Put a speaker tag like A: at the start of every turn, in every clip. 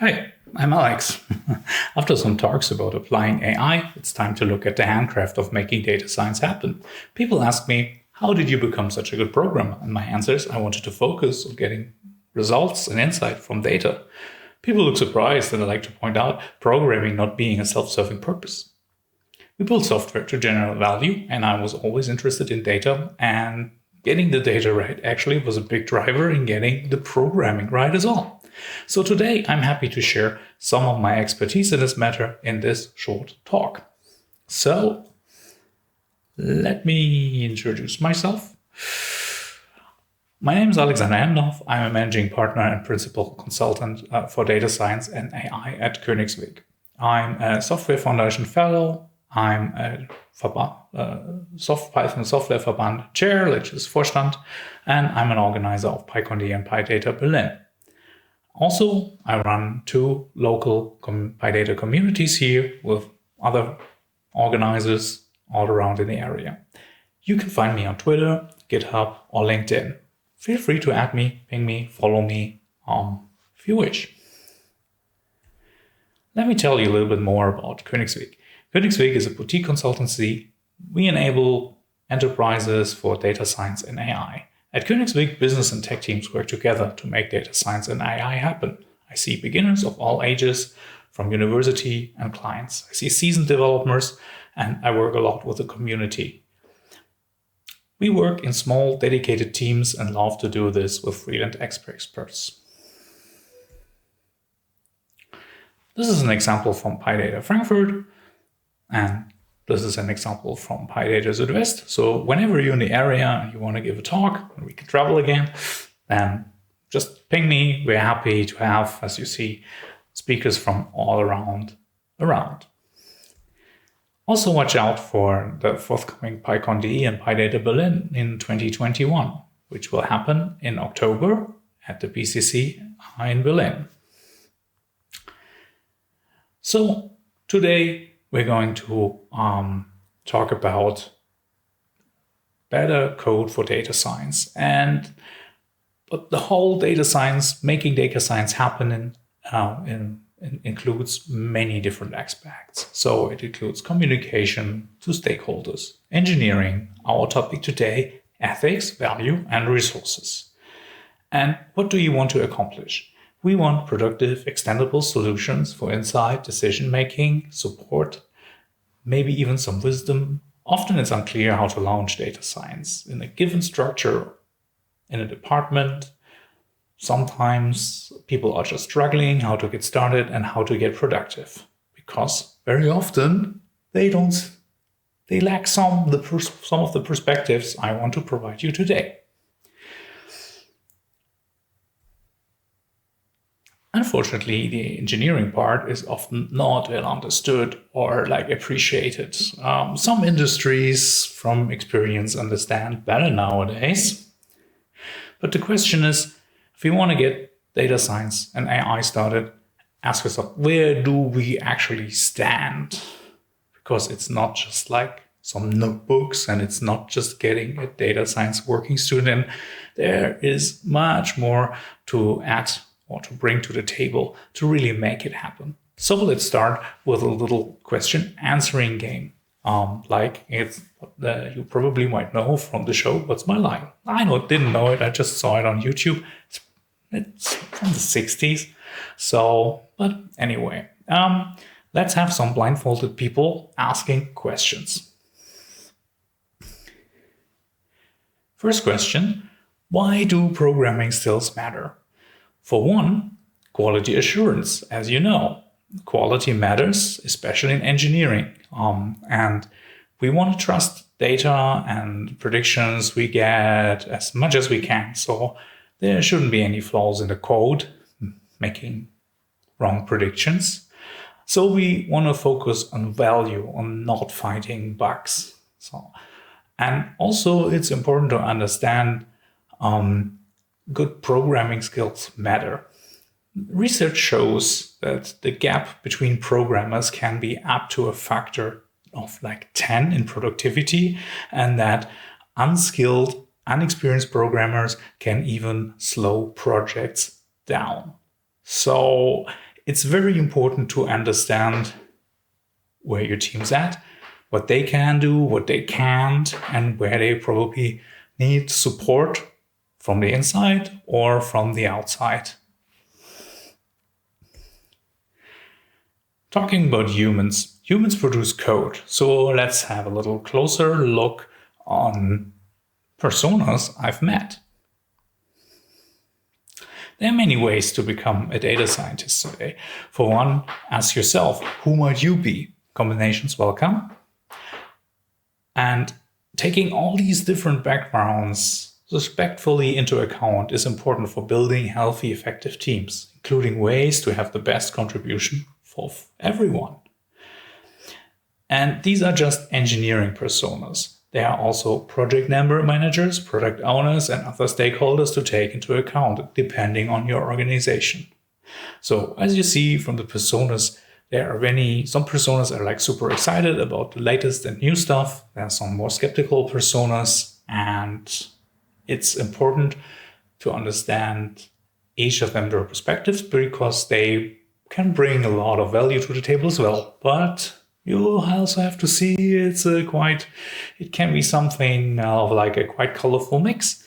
A: Hi, I'm Alex. After some talks about applying AI, it's time to look at the handcraft of making data science happen. People ask me, how did you become such a good programmer? And my answer is, I wanted to focus on getting results and insight from data. People look surprised, and I like to point out programming not being a self-serving purpose. We build software to generate value, and I was always interested in data, and getting the data right actually was a big driver in getting the programming right as well. So today I'm happy to share some of my expertise in this matter in this short talk. So let me introduce myself. My name is Alexander Hendorf. I'm a managing partner and principal consultant for data science and AI at Königsweg. I'm a Software Foundation Fellow. I'm a Python Software Verband Chair, which is Vorstand, and I'm an organizer of PyCon and PyData Berlin. Also, I run two local PyData communities here with other organizers all around in the area. You can find me on Twitter, GitHub, or LinkedIn. Feel free to add me, ping me, follow me if you wish. Let me tell you a little bit more about Königsweg. Königsweg is a boutique consultancy. We enable enterprises for data science and AI. At Königsweg, business and tech teams work together to make data science and AI happen. I see beginners of all ages, from university and clients. I see seasoned developers, and I work a lot with the community. We work in small, dedicated teams and love to do this with freelance experts. This is an example from PyData Frankfurt, and this is an example from PyData Südwest. So whenever you're in the area and you want to give a talk and we can travel again, then just ping me. We're happy to have, as you see, speakers from all around. Also watch out for the forthcoming PyCon and PyData Berlin in 2021, which will happen in October at the BCC in Berlin. So today, we're going to talk about better code for data science. But the whole data science, making data science happen includes many different aspects. So it includes communication to stakeholders, engineering, our topic today, ethics, value, and resources. And what do you want to accomplish? We want productive, extendable solutions for insight, decision-making, support, maybe even some wisdom. Often it's unclear how to launch data science in a given structure in a department. Sometimes people are just struggling how to get started and how to get productive, because very often they lack some of the perspectives I want to provide you today. Unfortunately, the engineering part is often not well understood or appreciated. Some industries from experience understand better nowadays. But the question is, if you want to get data science and AI started, ask yourself, where do we actually stand? Because it's not just like some notebooks, and it's not just getting a data science working student. There is much more to add or to bring to the table to really make it happen. So let's start with a little question answering game. You probably might know from the show, What's My Line? Didn't know it, I just saw it on YouTube. It's from the 60s. But anyway, let's have some blindfolded people asking questions. First question, why do programming skills matter? For one, quality assurance. As you know, quality matters, especially in engineering. And we want to trust data and predictions we get as much as we can. So there shouldn't be any flaws in the code, making wrong predictions. So we want to focus on value, on not finding bugs. And also it's important to understand good programming skills matter. Research shows that the gap between programmers can be up to a factor of 10 in productivity, and that unskilled, unexperienced programmers can even slow projects down. So It's very important to understand where your team's at, what they can do, what they can't, and where they probably need support from the inside or from the outside. Talking about humans, humans produce code. So let's have a little closer look on personas I've met. There are many ways to become a data scientist today. For one, ask yourself, who might you be? Combinations welcome. And taking all these different backgrounds respectfully into account is important for building healthy, effective teams, including ways to have the best contribution for everyone. And these are just engineering personas. There are also project managers, product owners, and other stakeholders to take into account, depending on your organization. So as you see from the personas, there are some personas are like super excited about the latest and new stuff. There are some more skeptical personas, and it's important to understand each of them, their perspectives, because they can bring a lot of value to the table as well. But you also have to see it can be something of like a quite colorful mix.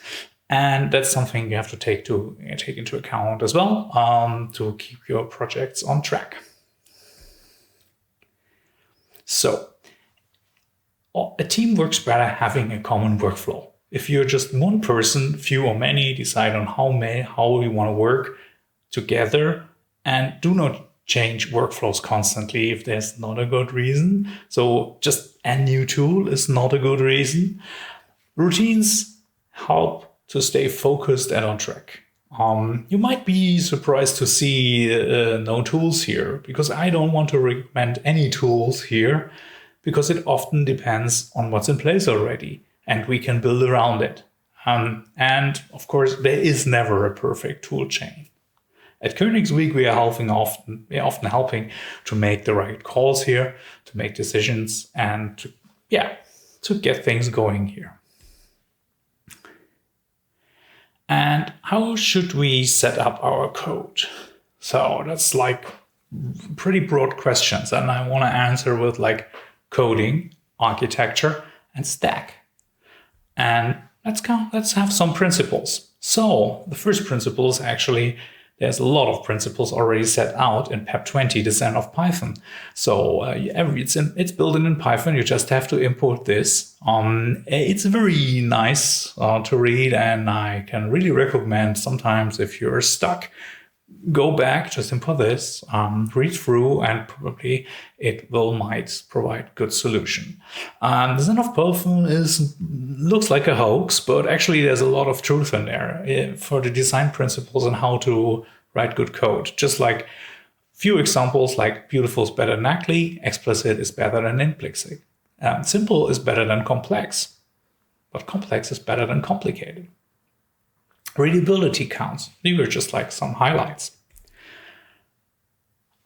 A: And that's something you have to take into account as well to keep your projects on track. So a team works better having a common workflow. If you're just one person, few or many decide on how we want to work together, and do not change workflows constantly if there's not a good reason. So just a new tool is not a good reason. Routines help to stay focused and on track. You might be surprised to see no tools here, because I don't want to recommend any tools here, because it often depends on what's in place already and we can build around it. And of course, there is never a perfect tool chain. At Königsweek, we are often helping to make the right calls here, to make decisions, and to get things going here. And how should we set up our code? So that's like pretty broad questions, and I want to answer with like coding, architecture, and stack. And let's have some principles. So the first principle is actually, there's a lot of principles already set out in PEP 20, Design of Python. So it's built in Python. You just have to import this. It's very nice to read, and I can really recommend sometimes if you're stuck, go back, just import this, read through, and probably it might provide good solution. Design of Python looks like a hoax, but actually there's a lot of truth in there for the design principles and how to write good code. Just like few examples, like beautiful is better than ugly, explicit is better than implicit, simple is better than complex, but complex is better than complicated. Readability counts. These were just like some highlights.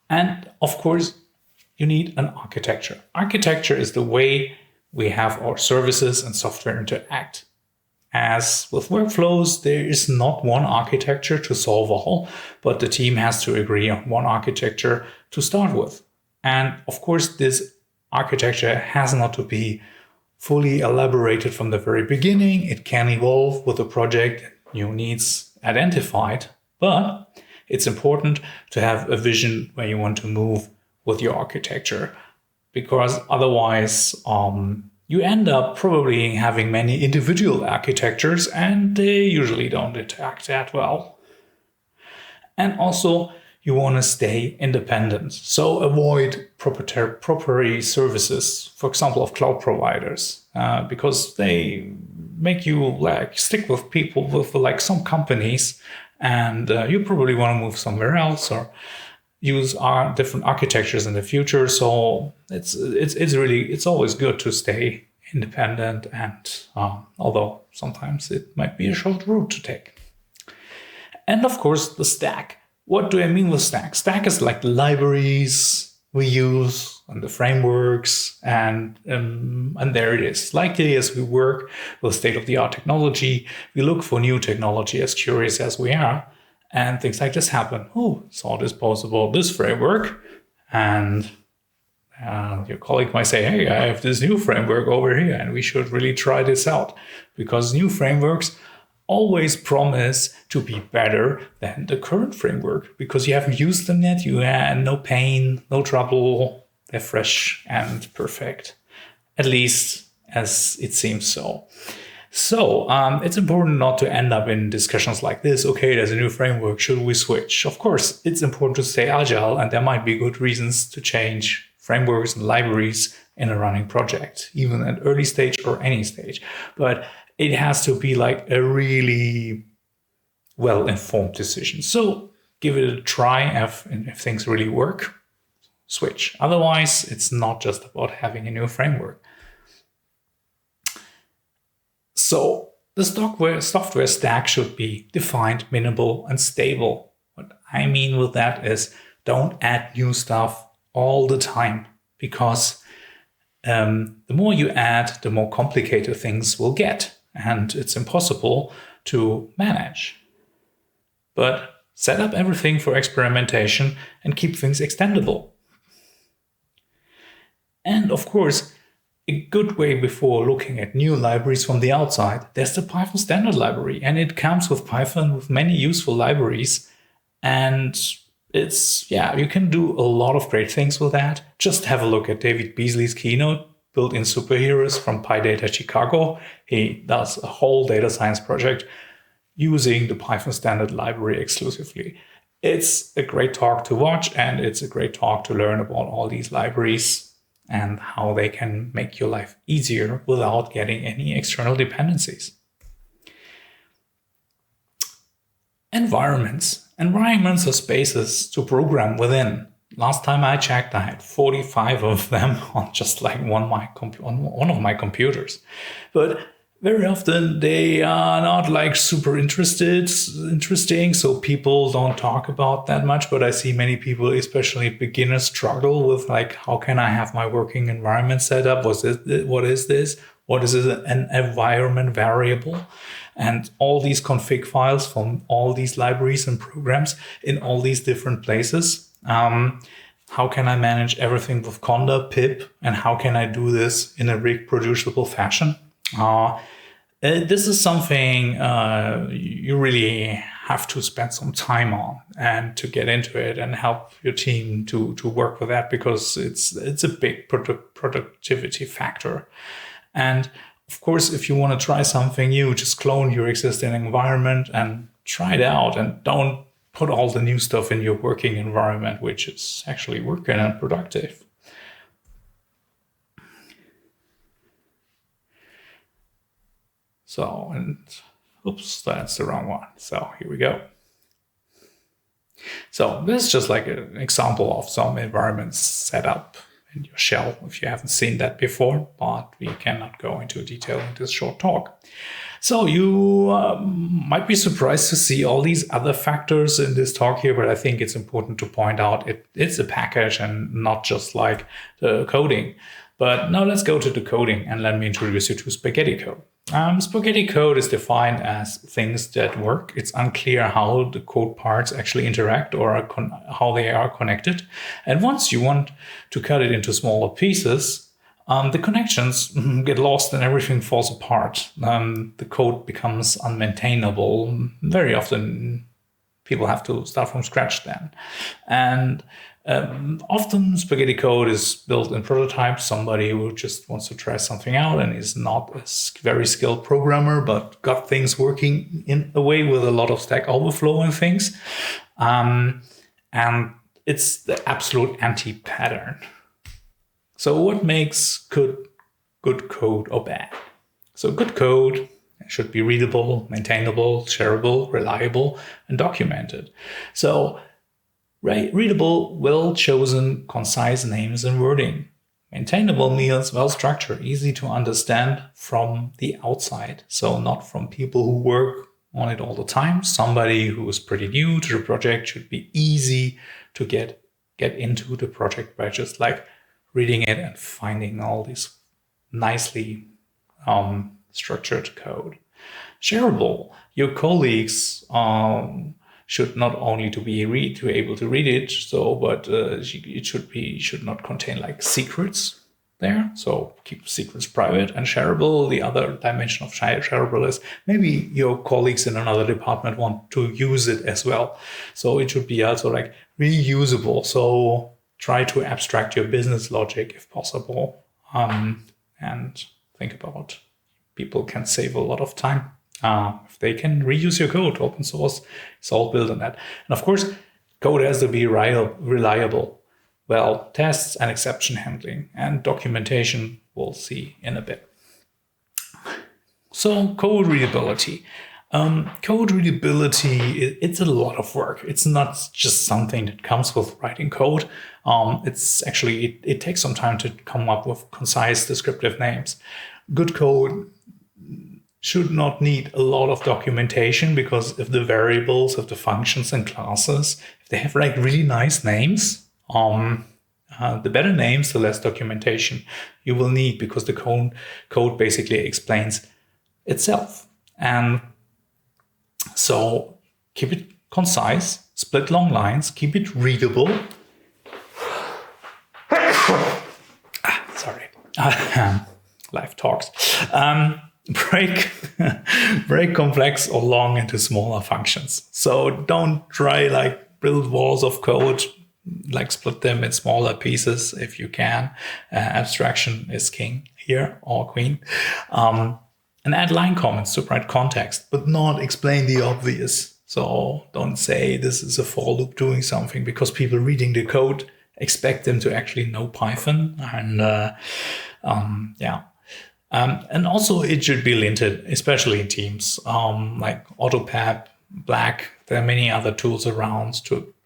A: And of course, you need an architecture. Architecture is the way we have our services and software interact. As with workflows, there is not one architecture to solve all, but the team has to agree on one architecture to start with. And of course, this architecture has not to be fully elaborated from the very beginning. It can evolve with the project, new needs identified, but it's important to have a vision where you want to move with your architecture, because otherwise you end up probably having many individual architectures and they usually don't interact that well. And also you want to stay independent. So avoid proprietary services, for example, of cloud providers, because they make you like stick with people with like some companies, and you probably want to move somewhere else or use our different architectures in the future. So it's always good to stay independent, and although sometimes it might be a short route to take. And of course, the stack. What do I mean with stack? Stack is like the libraries we use and the frameworks, and there it is. Likely as we work with state-of-the-art technology, we look for new technology as curious as we are. And things like this happen. Oh, saw this possible, this framework. And your colleague might say, hey, I have this new framework over here, and we should really try this out. Because new frameworks always promise to be better than the current framework, because you haven't used them yet. You had no pain, no trouble. They're fresh and perfect, at least as it seems so. So it's important not to end up in discussions like this. Okay, there's a new framework. Should we switch? Of course, it's important to stay agile, and there might be good reasons to change frameworks and libraries in a running project, even at early stage or any stage. But it has to be like a really well-informed decision. So give it a try. If things really work, switch. Otherwise, it's not just about having a new framework. So the software stack should be defined, minimal, and stable. What I mean with that is don't add new stuff all the time, because the more you add, the more complicated things will get, and it's impossible to manage. But set up everything for experimentation and keep things extendable. And of course, a good way before looking at new libraries from the outside, there's the Python standard library, and it comes with Python with many useful libraries. And you can do a lot of great things with that. Just have a look at David Beasley's keynote, Built-in Superheroes from PyData Chicago. He does a whole data science project using the Python standard library exclusively. It's a great talk to watch, and it's a great talk to learn about all these libraries and how they can make your life easier without getting any external dependencies. Environments. Environments are spaces to program within. Last time I checked, I had 45 of them on just like one of my computers. But very often they are not like super interesting, so people don't talk about that much. But I see many people, especially beginners, struggle with like, how can I have my working environment set up? What is this? What is an environment variable? And all these config files from all these libraries and programs in all these different places. How can I manage everything with conda, pip, and how can I do this in a reproducible fashion? This is something you really have to spend some time on and to get into it and help your team to work with that, because it's a big productivity factor. And of course, if you want to try something new, just clone your existing environment and try it out, and don't put all the new stuff in your working environment, which is actually working and productive. So, and oops, that's the wrong one. So here we go. So this is just like an example of some environments set up in your shell, if you haven't seen that before, but we cannot go into detail in this short talk. So you might be surprised to see all these other factors in this talk here, but I think it's important to point out it's a package and not just like the coding. But now let's go to the coding, and let me introduce you to spaghetti code. Spaghetti code is defined as things that work. It's unclear how the code parts actually interact or how they are connected. And once you want to cut it into smaller pieces, the connections get lost and everything falls apart. The code becomes unmaintainable. Very often people have to start from scratch then. And often spaghetti code is built in prototypes. Somebody who just wants to try something out and is not a very skilled programmer, but got things working in a way with a lot of Stack Overflow and things. And it's the absolute anti-pattern. So what makes good code or bad? So good code should be readable, maintainable, shareable, reliable, and documented. So readable, well-chosen, concise names and wording. Maintainable means well-structured, easy to understand from the outside. So not from people who work on it all the time. Somebody who is pretty new to the project should be easy to get into the project by just like reading it and finding all these nicely structured code. Shareable. Your colleagues should not only to be able to read it, but it should not contain like secrets there. So keep secrets private and shareable. The other dimension of shareable is maybe your colleagues in another department want to use it as well. So it should be also like reusable. So try to abstract your business logic if possible, and think about people can save a lot of time if they can reuse your code. Open source is all built on that. And of course, code has to be reliable. Well, tests and exception handling and documentation we'll see in a bit. So code readability. Code readability, it's a lot of work. It's not just something that comes with writing code. It's actually, it takes some time to come up with concise descriptive names. Good code should not need a lot of documentation, because if the variables of the functions and classes, if they have like really nice names, the better names, the less documentation you will need, because the code basically explains itself. And so keep it concise, split long lines, keep it readable. Sorry, live talks. Break complex or long into smaller functions. So don't try like build walls of code, like split them in smaller pieces if you can. Abstraction is king here, or queen. And add line comments to provide context, but not explain the obvious. So don't say this is a for loop doing something, because people reading the code expect them to actually know Python. And and also it should be linted, especially in teams, like AutoPad, Black. There are many other tools around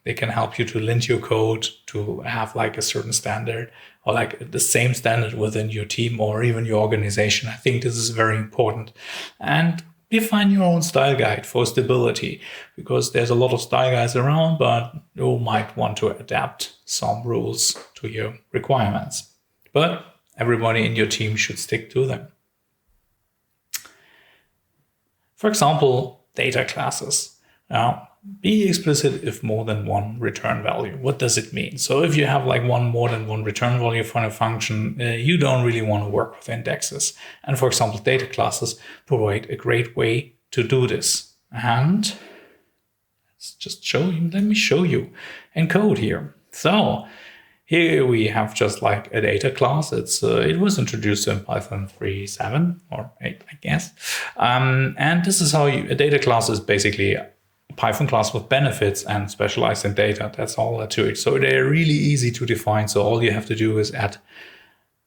A: they can help you to lint your code to have like a certain standard, or like the same standard within your team or even your organization. I think this is very important. And define your own style guide for stability, because there's a lot of style guides around, but you might want to adapt some rules to your requirements. But everybody in your team should stick to them. For example, data classes. Now, be explicit if more than one return value. What does it mean? So if you have like more than one return value for a function, you don't really want to work with indexes. And for example, data classes provide a great way to do this. And let's just let me show you in code here. So here we have just like a data class. It was introduced in Python 3.7 or 8, I guess. And this is how a data class is basically a Python class with benefits and specialized in data. That's all there to it. So they're really easy to define. So all you have to do is add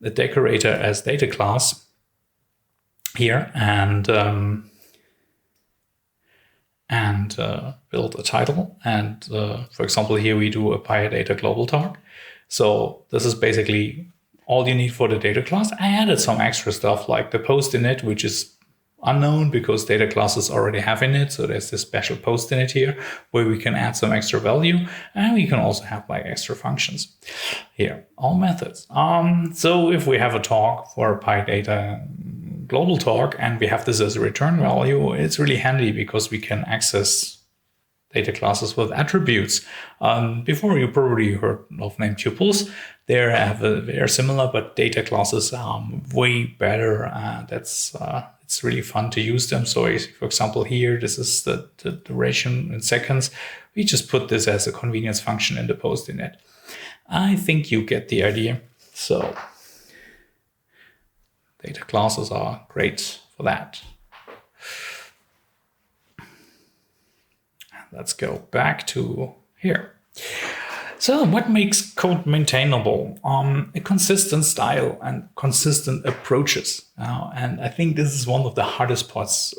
A: the decorator as data class here and build a title. And for example, here we do a PyData Global talk. So this is basically all you need for the data class. I added some extra stuff like the post init, which is unknown because data classes already have init. So there's this special post init here where we can add some extra value, and we can also have like extra functions here, all methods. So if we have a talk for a PyData Global talk and we have this as a return value, it's really handy because we can access data classes with attributes. Before you probably heard of named tuples. They're similar, but data classes are way better. It's really fun to use them. So for example, here, this is the duration in seconds. We just put this as a convenience function in the post init. I think you get the idea. So data classes are great for that. Let's go back to here. So what makes code maintainable? A consistent style and consistent approaches. And I think this is one of the hardest parts.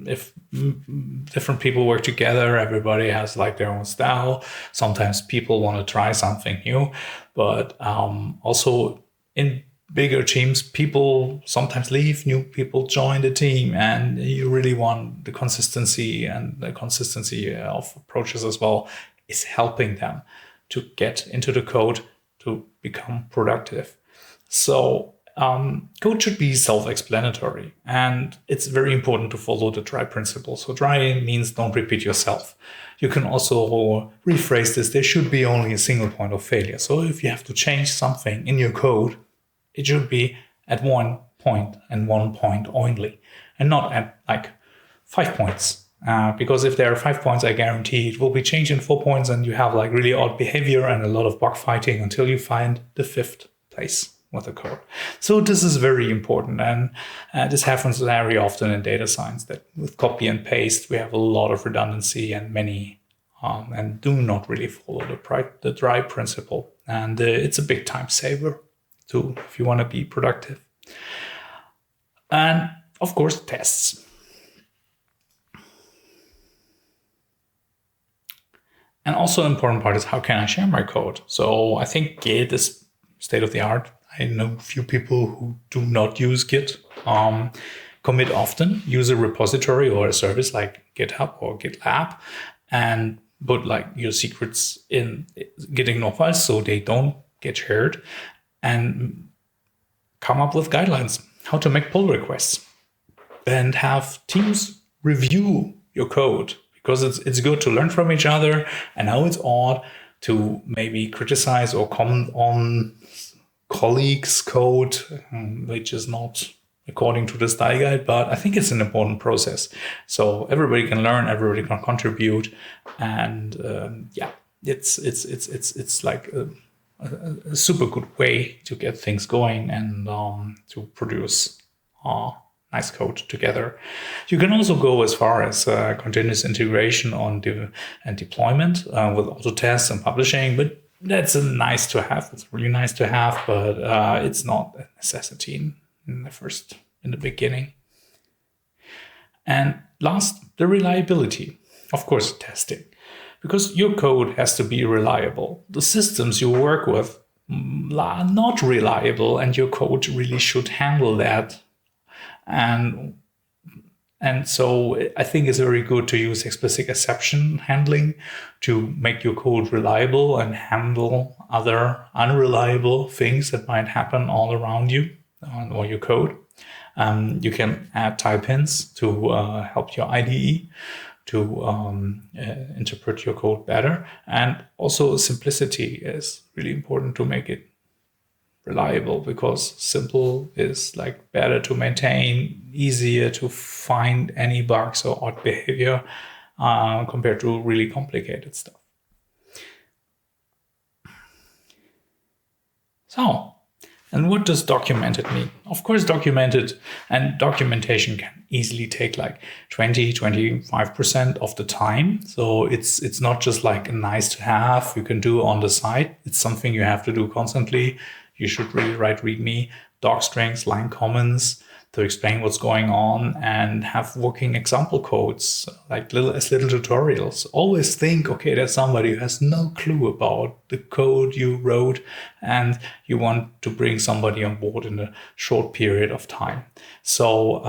A: If different people work together, everybody has like their own style. Sometimes people want to try something new, but also in bigger teams, people sometimes leave, new people join the team, and you really want the consistency, and the consistency of approaches as well is helping them to get into the code to become productive. So Code should be self-explanatory, and it's very important to follow the try principle. So try means don't repeat yourself. You can also rephrase this. There should be only a single point of failure. So if you have to change something in your code, it should be at one point and one point only, and not at like 5 points. Because if there are 5 points, I guarantee it will be changed in 4 points, and you have like really odd behavior and a lot of bug fighting until you find the 5th place with the code. So this is very important, and this happens very often in data science, that with copy and paste we have a lot of redundancy and many and do not really follow the try principle, and it's a big time saver too if you want to be productive. And of course, tests. And also an important part is, how can I share my code? So I think Git is state of the art. I know a few people who do not use Git. Commit often, use a repository or a service like GitHub or GitLab, and put like your secrets in getting novice so they don't get shared, and come up with guidelines how to make pull requests, and have teams review your code, because it's good to learn from each other. And now it's odd to maybe criticize or comment on colleagues' code, which is not according to the style guide, but I think it's an important process. So everybody can learn, everybody can contribute, and it's like a super good way to get things going and to produce nice code together. You can also go as far as continuous integration and deployment with auto tests and publishing, but that's a nice to have. It's really nice to have, but it's not a necessity in the beginning. And last, the reliability. Of course, testing, because your code has to be reliable. The systems you work with are not reliable, and your code really should handle that. And so I think it's very good to use explicit exception handling to make your code reliable and handle other unreliable things that might happen all around you or your code. You can add type-ins to help your IDE to interpret your code better. And also simplicity is really important to make it reliable, because simple is like better to maintain, easier to find any bugs or odd behavior compared to really complicated stuff. So, and what does documented mean? Of course, documented and documentation can easily take like 20-25% of the time. So it's not just like a nice to have you can do on the side. It's something you have to do constantly. You should really write README, doc strings, line comments to explain what's going on, and have working example codes, like little tutorials. Always think, okay, there's somebody who has no clue about the code you wrote, and you want to bring somebody on board in a short period of time. So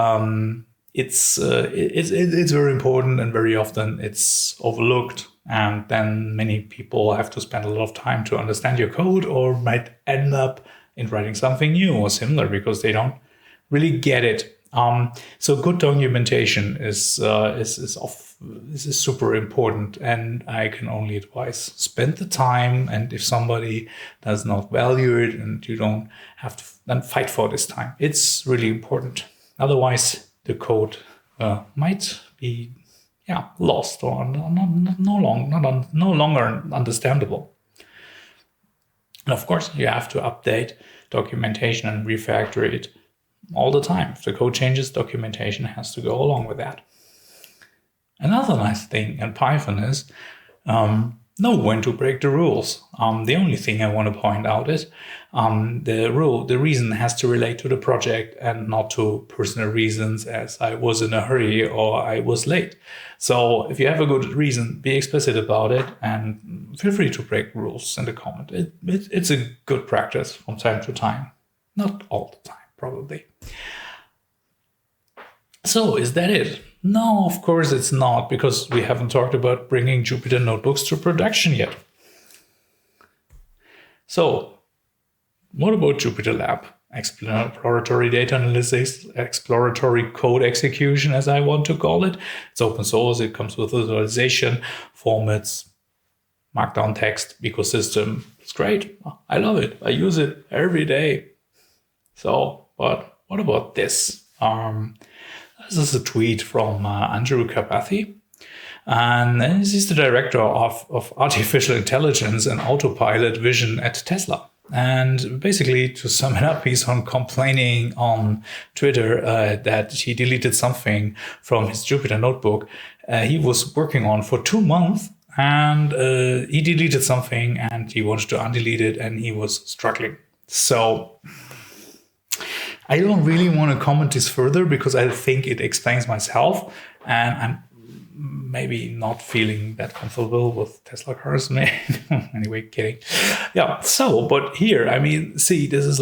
A: it's very important, and very often it's overlooked. And then many people have to spend a lot of time to understand your code, or might end up in writing something new or similar because they don't really get it. So good documentation is super important, and I can only advise spend the time. And if somebody does not value it, and you don't have to then fight for this time, it's really important. Otherwise, the code might be lost or no longer understandable. And of course, you have to update documentation and refactor it all the time. If the code changes, documentation has to go along with that. Another nice thing in Python is know when to break the rules. The only thing I want to point out is the reason has to relate to the project and not to personal reasons, as I was in a hurry or I was late. So if you have a good reason, be explicit about it, and feel free to break rules in the comment. It's a good practice from time to time. Not all the time, probably. So is that it? No, of course it's not, because we haven't talked about bringing Jupyter notebooks to production yet. So what about Jupyter Lab exploratory data analysis, exploratory code execution, as I want to call it. It's open source. It comes with visualization, formats, markdown text, ecosystem. It's great. I love it. I use it every day. So, but what about this? This is a tweet from Andrew Karpathy. And he's the director of artificial intelligence and autopilot vision at Tesla. And basically, to sum it up, he's complaining on Twitter that he deleted something from his Jupyter notebook he was working on for 2 months. And he deleted something and he wanted to undelete it and he was struggling. So I don't really want to comment this further because I think it explains myself. And I'm maybe not feeling that comfortable with Tesla cars. Anyway, kidding. Yeah, so, but here, I mean, see, this is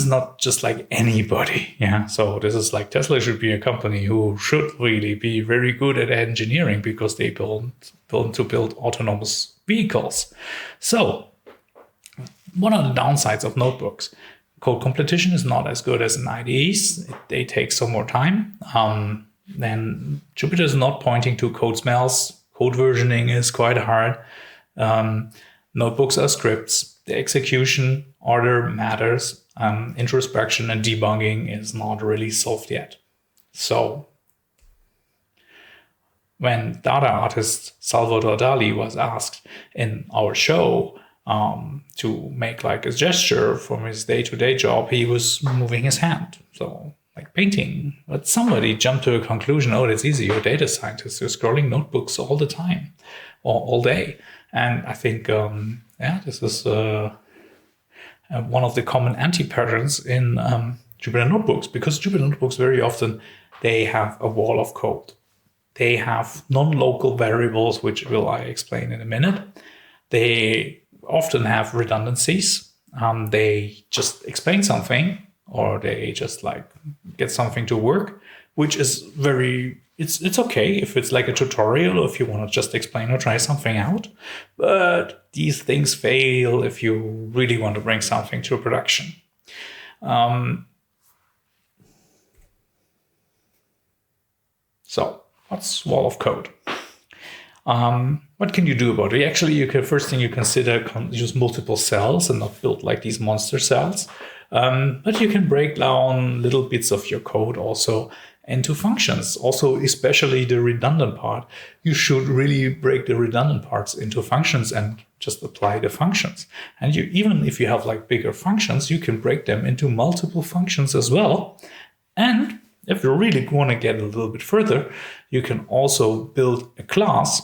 A: not just like anybody. Yeah, so this is like Tesla should be a company who should really be very good at engineering because they build autonomous vehicles. So what are the downsides of notebooks? Code completion is not as good as in IDEs. They take some more time. Then Jupyter is not pointing to code smells. Code versioning is quite hard. Notebooks are scripts. The execution order matters. Introspection and debugging is not really solved yet. So when data artist Salvador Dali was asked in our show to make like a gesture from his day-to-day job, he was moving his hand. So like painting, but somebody jumped to a conclusion, oh, that's easy. You're a data scientist. You're scrolling notebooks all the time or all day. And I think, this is one of the common anti-patterns in Jupyter notebooks, because Jupyter notebooks very often, they have a wall of code. They have non-local variables, which will I explain in a minute. They often have redundancies. They just explain something, or they just like get something to work, which is it's okay if it's like a tutorial or if you want to just explain or try something out. But these things fail if you really want to bring something to production. So what's wall of code? What can you do about it? Actually, first thing you consider, use multiple cells and not build like these monster cells. But you can break down little bits of your code also into functions. Also, especially the redundant part. You should really break the redundant parts into functions and just apply the functions. And even if you have like bigger functions, you can break them into multiple functions as well. And if you really want to get a little bit further, you can also build a class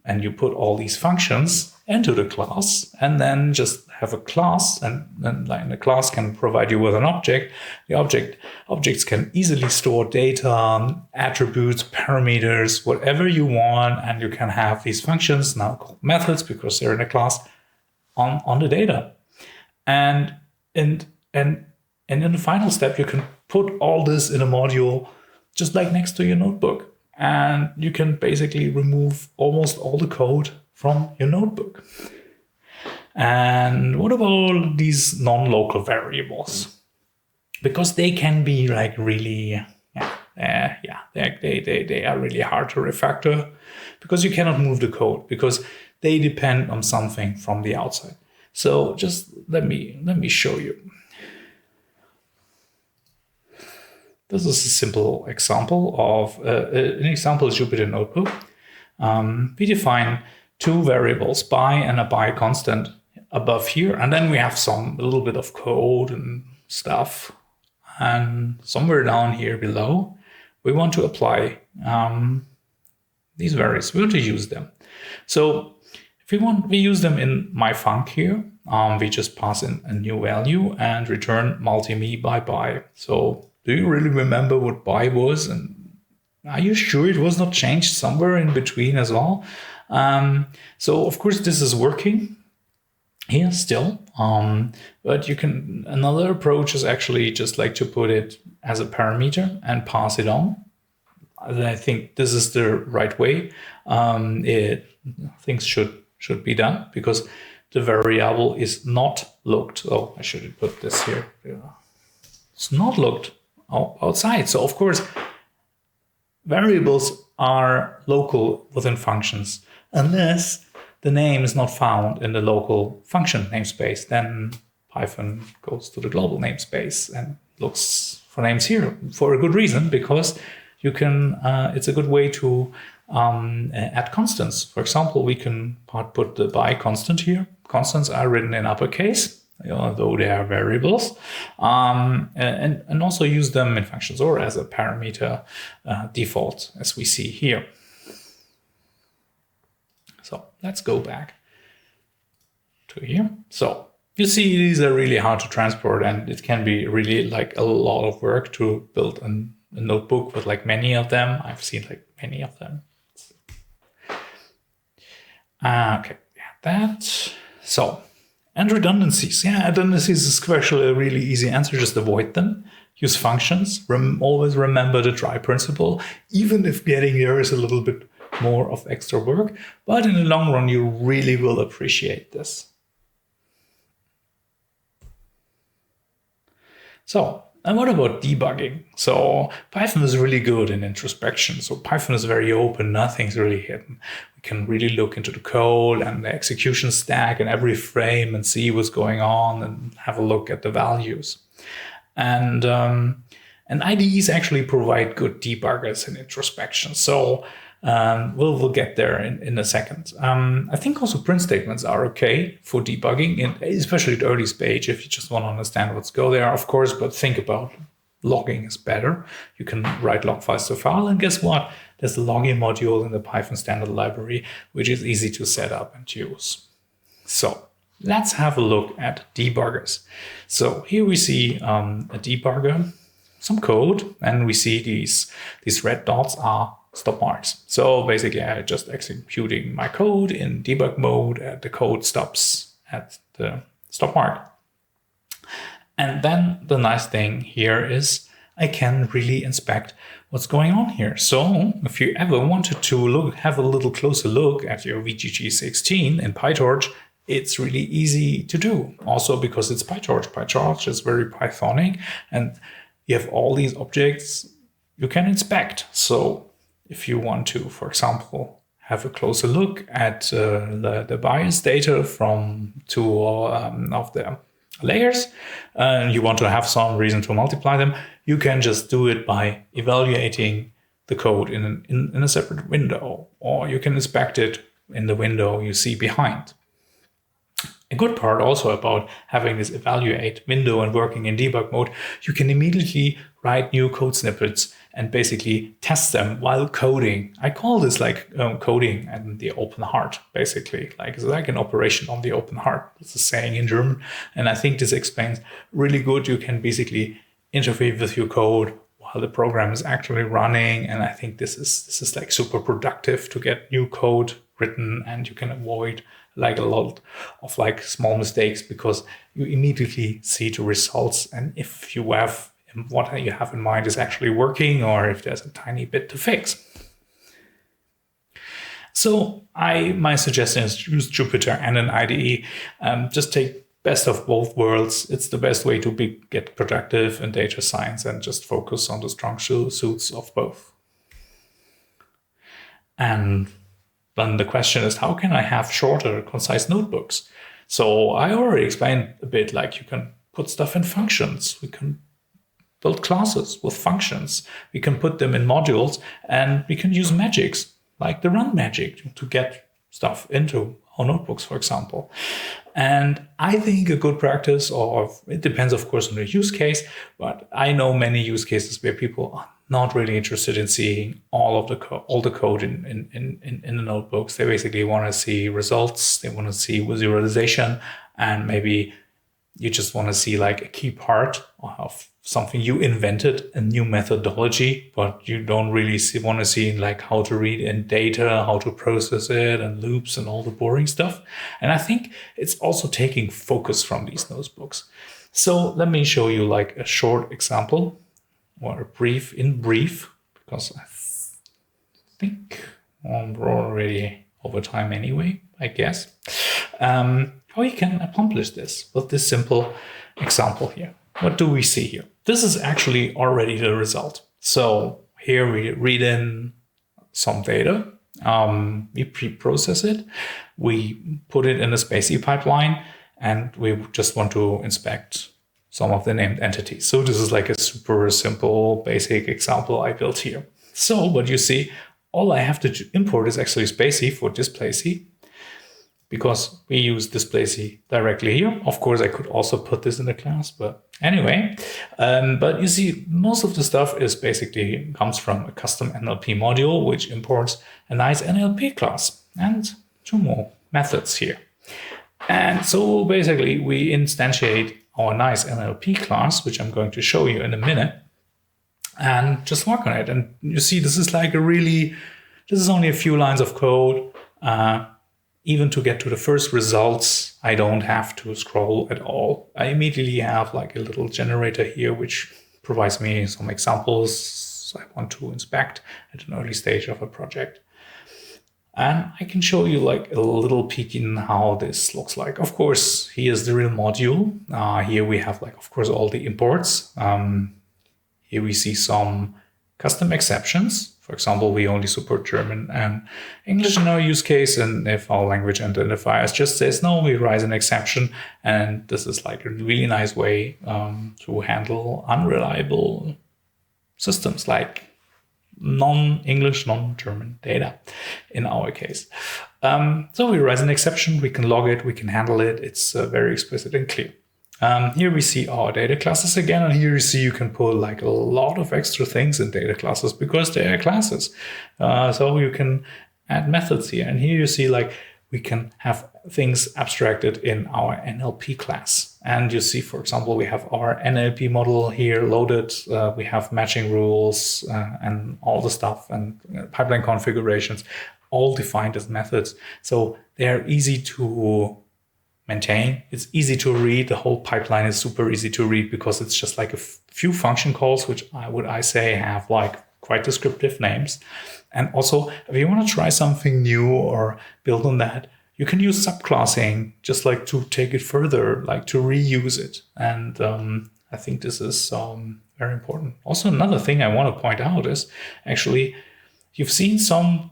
A: and you put all these functions into the class and then just have a class, and then like the class can provide you with an object. The objects can easily store data, attributes, parameters, whatever you want, and you can have these functions now called methods because they're in a class on the data. And in the final step, you can put all this in a module just like next to your notebook. And you can basically remove almost all the code from your notebook. And what about these non-local variables? Because they can be like really, they are really hard to refactor because you cannot move the code because they depend on something from the outside. So just let me show you. This is a simple example of an example is Jupyter Notebook. We define two variables, by and a by constant above here. And then we have a little bit of code and stuff. And somewhere down here below, we want to apply these variables. We want to use them. So if we use them in myfunc here. We just pass in a new value and return multi-me by. So do you really remember what by was? And are you sure it was not changed somewhere in between as well? So of course this is working here still. But another approach is actually just like to put it as a parameter and pass it on. I think this is the right way. Things should be done because the variable is not looked. Oh, I should have put this here. Yeah. It's not looked outside. So of course, variables are local within functions unless the name is not found in the local function namespace. Then Python goes to the global namespace and looks for names here for a good reason, because you can. It's a good way to add constants. For example, we can put the by constant here. Constants are written in uppercase, although they are variables, and also use them in functions or as a parameter default, as we see here. So let's go back to here. So you see, these are really hard to transport, and it can be really like a lot of work to build a notebook with like many of them. I've seen like many of them. Okay, yeah, that. So, and redundancies. Yeah, redundancies is actually a really easy answer. Just avoid them. Use functions. Always remember the try principle, even if getting there is a little bit more of extra work. But in the long run, you really will appreciate this. So, and what about debugging? So Python is really good in introspection. So Python is very open, nothing's really hidden. We can really look into the code and the execution stack and every frame and see what's going on and have a look at the values. And IDEs actually provide good debuggers in introspection. So we'll get there in a second. I think also print statements are okay for debugging, especially at early stage, if you just want to understand what's going there, of course, but think about logging is better. You can write log files to file, and guess what? There's a logging module in the Python standard library, which is easy to set up and use. So let's have a look at debuggers. So here we see a debugger, some code, and we see these red dots are stop marks. So basically, I'm just executing my code in debug mode, and the code stops at the stop mark. And then the nice thing here is I can really inspect what's going on here. So if you ever wanted to have a little closer look at your VGG16 in PyTorch, it's really easy to do. Also because it's PyTorch. PyTorch is very Pythonic, and you have all these objects you can inspect. So if you want to, for example, have a closer look at the bias data from two of the layers, and you want to have some reason to multiply them, you can just do it by evaluating the code in a separate window, or you can inspect it in the window you see behind. A good part also about having this evaluate window and working in debug mode, you can immediately write new code snippets and basically test them while coding. I call this like coding and the open heart, basically. It's like an operation on the open heart. It's a saying in German. And I think this explains really good. You can basically interface with your code while the program is actually running. And I think this is like super productive to get new code written, and you can avoid like a lot of like small mistakes because you immediately see the results. And if you have what you have in mind is actually working, or if there's a tiny bit to fix. So my suggestion is use Jupyter and an IDE. Just take best of both worlds. It's the best way to get productive in data science, and just focus on the strong suits of both. And then the question is, how can I have shorter, concise notebooks? So I already explained a bit, like you can put stuff in functions. We can build classes with functions. We can put them in modules, and we can use magics like the run magic to get stuff into our notebooks, for example. And I think a good practice, or it depends, of course, on the use case, but I know many use cases where people are not really interested in seeing all the code in the notebooks. They basically want to see results. They want to see visualization, and maybe you just want to see like a key part of something you invented, a new methodology, but you don't really want to see like how to read in data, how to process it, and loops and all the boring stuff. And I think it's also taking focus from these notebooks. So let me show you like a short example, or a brief, because I think we're already over time anyway, I guess. How you can accomplish this with this simple example here. What do we see here? This is actually already the result. So here we read in some data, we pre-process it, we put it in a spaCy pipeline, and we just want to inspect some of the named entities. So this is like a super simple, basic example I built here. So what you see, all I have to import is actually spaCy for displaycy, because we use displaycy directly here. Of course, I could also put this in the class, but anyway. But you see, most of the stuff is basically comes from a custom NLP module, which imports a nice NLP class and 2 more methods here. And so basically we instantiate our nice NLP class, which I'm going to show you in a minute, and just work on it. And you see, this is like this is only a few lines of code. Even to get to the first results, I don't have to scroll at all. I immediately have like a little generator here, which provides me some examples I want to inspect at an early stage of a project. And I can show you like a little peek in how this looks like. Of course, here's the real module. Here we have like, of course, all the imports. Here we see some custom exceptions. For example, we only support German and English in our use case. And if our language identifiers just says no, we raise an exception. And this is like a really nice way to handle unreliable systems like non-English, non-German data in our case. So we raise an exception, we can log it, we can handle it. It's very explicit and clear. Here we see our data classes again, and here you see you can put like a lot of extra things in data classes because they are classes. So you can add methods here, and here you see like we can have things abstracted in our NLP class. And you see, for example, we have our NLP model here loaded. We have matching rules and all the stuff and pipeline configurations all defined as methods. So they're easy to maintain. It's easy to read. The whole pipeline is super easy to read because it's just like a few function calls, which I say have like quite descriptive names. And also, if you want to try something new or build on that, you can use subclassing just like to take it further, like to reuse it. And I think this is very important. Also, another thing I want to point out is actually you've seen some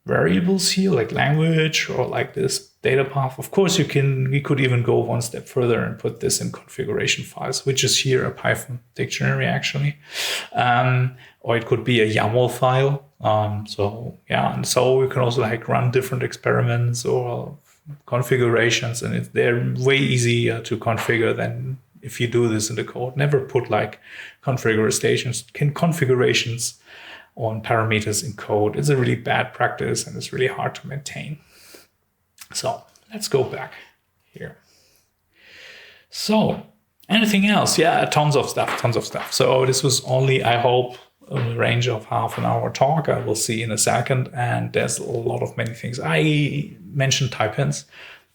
A: variables here like language or like this data path. Of course, we could even go one step further and put this in configuration files, which is here a Python dictionary actually. Or it could be a YAML file. So yeah, and so we can also like run different experiments or configurations, and they're way easier to configure than if you do this in the code. Never put like configurations on parameters in code. It's a really bad practice and it's really hard to maintain. So let's go back here. So anything else? Yeah, tons of stuff. So this was only, I hope, a range of half an hour talk. I will see in a second. And there's a lot of many things. I mentioned type-ins.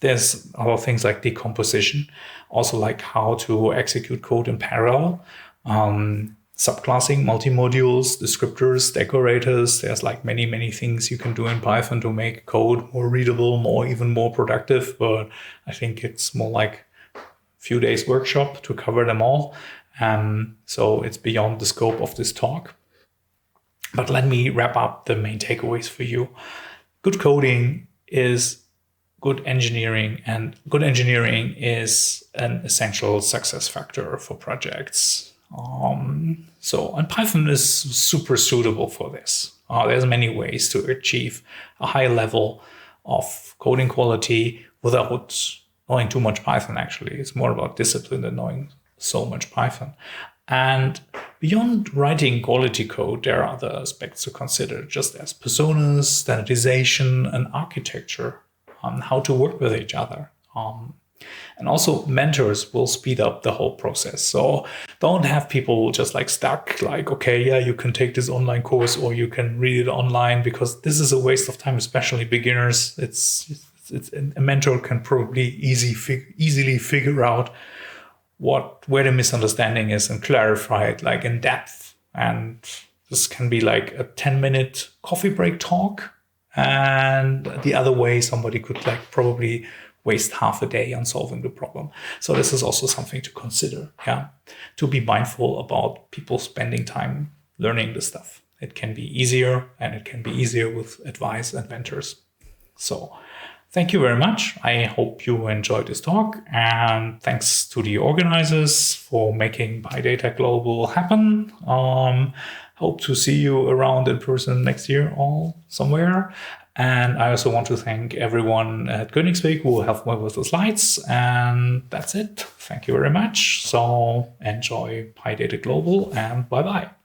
A: There's other things like decomposition, also like how to execute code in parallel. Subclassing, multi-modules, descriptors, decorators. There's like many things you can do in Python to make code more readable, even more productive. But I think it's more like a few days workshop to cover them all. So it's beyond the scope of this talk. But let me wrap up the main takeaways for you. Good coding is good engineering, and good engineering is an essential success factor for projects. And Python is super suitable for this. There's many ways to achieve a high level of coding quality without knowing too much Python, actually. It's more about discipline than knowing so much Python. And beyond writing quality code, there are other aspects to consider, just as personas, standardization, and architecture, how to work with each other. And also mentors will speed up the whole process. So don't have people just like stuck, like, okay, yeah, you can take this online course or you can read it online, because this is a waste of time, especially beginners. It's a mentor can probably easily figure out where the misunderstanding is and clarify it like in depth. And this can be like a 10-minute coffee break talk. And the other way, somebody could probably waste half a day on solving the problem. So this is also something to consider, to be mindful about people spending time learning the stuff. It can be easier, and it can be easier with advice and mentors. So thank you very much. I hope you enjoyed this talk, and thanks to the organizers for making PyData Global happen. Hope to see you around in person next year or somewhere. And I also want to thank everyone at Königsweg who helped me with the slides. And that's it. Thank you very much. So enjoy PyData Global, and bye-bye.